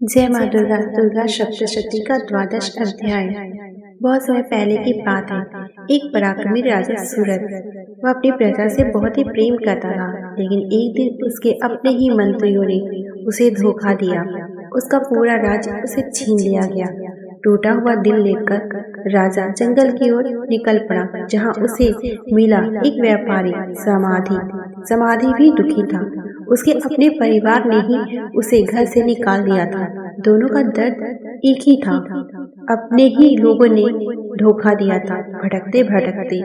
जय माँ दुर्गा। दुर्गा सप्तशती का द्वादश अध्याय। बहुत समय पहले की बात है। एक पराक्रमी राजा सूरत वह अपनी प्रजा से बहुत ही प्रेम करता था, लेकिन एक दिन उसके अपने ही मंत्रियों ने उसे धोखा दिया। उसका पूरा राज्य उसे छीन लिया गया। टूटा हुआ दिल लेकर राजा जंगल की ओर निकल पड़ा, जहाँ उसे मिला एक व्यापारी समाधि। समाधि भी दुखी था। उसके अपने परिवार ने ही उसे घर से निकाल दिया था। दोनों का दर्द एक ही था। अपने ही लोगों ने धोखा दिया था। भटकते भटकते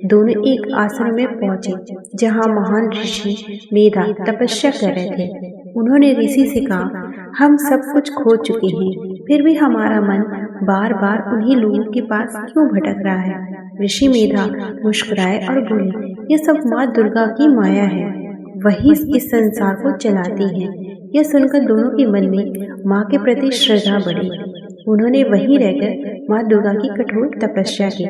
दोनों एक आश्रम में पहुंचे, जहां महान ऋषि मेधा तपस्या कर रहे थे। उन्होंने ऋषि से कहा, हम सब कुछ खो चुके हैं, फिर भी हमारा मन बार बार उन्हीं लोगों के पास क्यों भटक रहा है। ऋषि मेधा मुस्कुराए और बोले, ये सब माँ दुर्गा की माया है। वही इस संसार को चलाती है। यह सुनकर दोनों के मन में माँ के प्रति श्रद्धा बढ़ी। उन्होंने वहीं रहकर माँ दुर्गा की कठोर तपस्या की।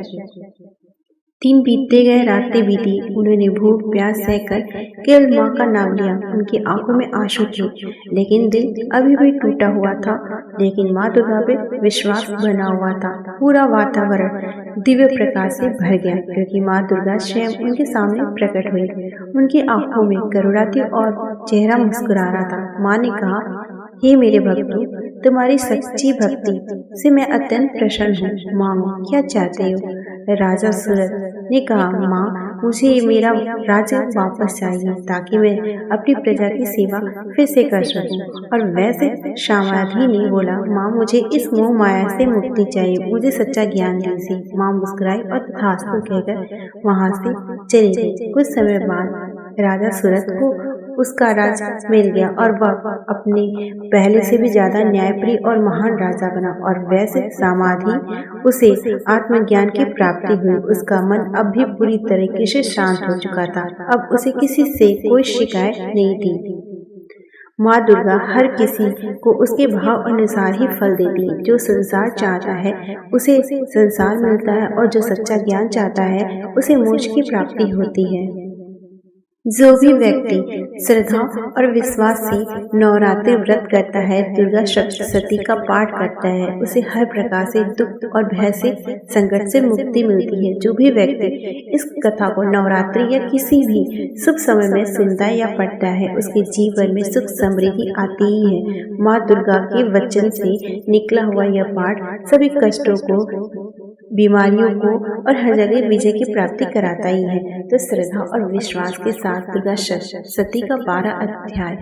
दिन बीतते गए, रातें बीती। उन्होंने भूख प्यास सहकर केवल माँ का नाम लिया। उनकी आंखों में आंसू थे, लेकिन दिल अभी भी टूटा हुआ था। लेकिन माँ दुर्गा पे विश्वास बना हुआ था। पूरा वातावरण दिव्य प्रकाश से भर गया, क्योंकि माँ दुर्गा स्वयं उनके सामने प्रकट हुई। उनकी आंखों में करुणा थी और चेहरा मुस्कुरा रहा था। माँ ने कहा, हे मेरे भक्तों, तुम्हारी सच्ची भक्ति से मैं अत्यंत प्रसन्न हूँ। मांगो, क्या चाहते हो। राजा सूरत ने कहा, माँ, मुझे मेरा राज्य वापस चाहिए, ताकि मैं अपनी प्रजा की सेवा फिर से कर सकूं। और वैसे समाधि ने बोला, माँ, मुझे इस मोह माया से मुक्ति चाहिए, मुझे सच्चा ज्ञान दीजिए। माँ मुस्कुराई और तथास्तु कहकर वहां से चली गई। कुछ समय बाद राजा सूरत को उसका राज मिल गया और वह अपने पहले से भी ज्यादा न्यायप्रिय और महान राजा बना। और वैसे समाधि उसे आत्मज्ञान की प्राप्ति हुई। उसका मन अब भी पूरी तरीके से शांत हो चुका था। अब उसे किसी से कोई शिकायत नहीं थी। माँ दुर्गा हर किसी को उसके भाव अनुसार ही फल देती है। जो संसार चाहता है उसे संसार मिलता है, और जो सच्चा ज्ञान चाहता है उसे मोक्ष की प्राप्ति होती है। जो भी व्यक्ति श्रद्धा और विश्वास से नवरात्रि व्रत करता है, दुर्गा सप्तशती का पाठ करता है, उसे हर प्रकार से दुख और भय से संकट से मुक्ति मिलती है। जो भी व्यक्ति इस कथा को नवरात्रि या किसी भी शुभ समय में सुनता है या पढ़ता है, उसके जीवन में सुख समृद्धि आती ही है। माँ दुर्गा के वचन से निकला हुआ यह पाठ सभी कष्टों को, बीमारियों को और हर जगह विजय की प्राप्ति कराता ही है। तो श्रद्धा और विश्वास के साथ दुर्गा सप्तशती का 12 अध्याय